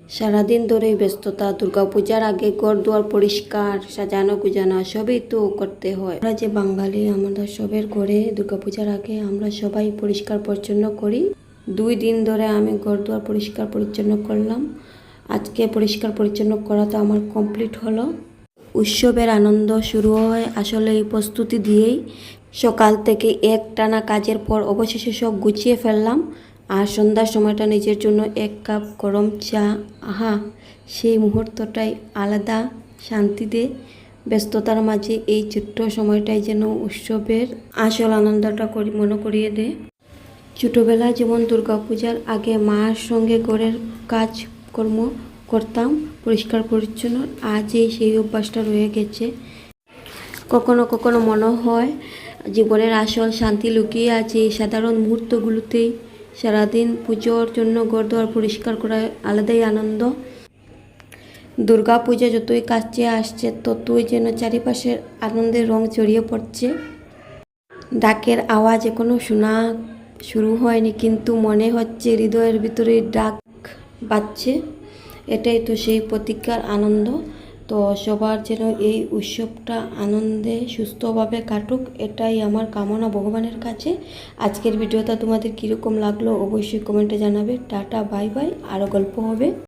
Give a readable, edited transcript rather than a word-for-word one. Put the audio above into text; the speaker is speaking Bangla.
সারাদিন ধরেই ব্যস্ততা। দুর্গাপূজার আগে ঘর-দুয়ার পরিষ্কার, সাজানো গুজানো সবই তো করতে হয়। আমরা যে বাঙালি, আমাদের সবের ঘরে দুর্গাপূজার আগে আমরা সবাই পরিষ্কার পরিচ্ছন্ন করি। 2 দিন ধরে আমি ঘর-দুয়ার পরিষ্কার পরিচ্ছন্ন করলাম। আজকে পরিষ্কার পরিচ্ছন্ন করা তো আমার কমপ্লিট হলো। উৎসবের আনন্দ শুরু হয় আসলে এই প্রস্তুতি দিয়েই। সকাল থেকে একটানা কাজের পর অবশেষে সব গুছিয়ে ফেললাম। আর সন্ধ্যার সময়টা নিজের জন্য 1 কাপ গরম চা, আহা, সেই মুহূর্তটাই আলাদা শান্তি দেয়। ব্যস্ততার মাঝে এই ছোট্ট সময়টাই যেন উৎসবের আসল আনন্দটা মনে করিয়ে দেয়। ছোটোবেলায় যেমন দুর্গাপূজার আগে মার সঙ্গে ঘরের কাজকর্ম করতাম পরিষ্কার পরিচ্ছন্ন, আজই সেই অভ্যাসটা রয়ে গেছে। কখনো কখনো মনে হয় জীবনের আসল শান্তি লুকিয়ে আছে এই সাধারণ মুহূর্তগুলোতেই। সারাদিন পুজোর জন্য ঘরদোর পরিষ্কার করা আলাদাই আনন্দ। দুর্গা পূজা যতই কাছে আসছে ততই যেন চারিপাশের আনন্দের রং ছড়িয়ে পড়ছে। ডাকের আওয়াজ এখনো শোনা শুরু হয়নি, কিন্তু মনে হচ্ছে হৃদয়ের ভিতরে ডাক বাজছে। এটাই তো সেই প্রতীক্ষার আনন্দ। তো সবার যেন এই উৎসবটা আনন্দে সুস্থভাবে কাটুক, এটাই আমার কামনা ভগবানের কাছে। আজকের ভিডিওটা তোমাদের কীরকম লাগলো অবশ্যই কমেন্টে জানাবে। টাটা, বাই বাই, আরও গল্প হবে।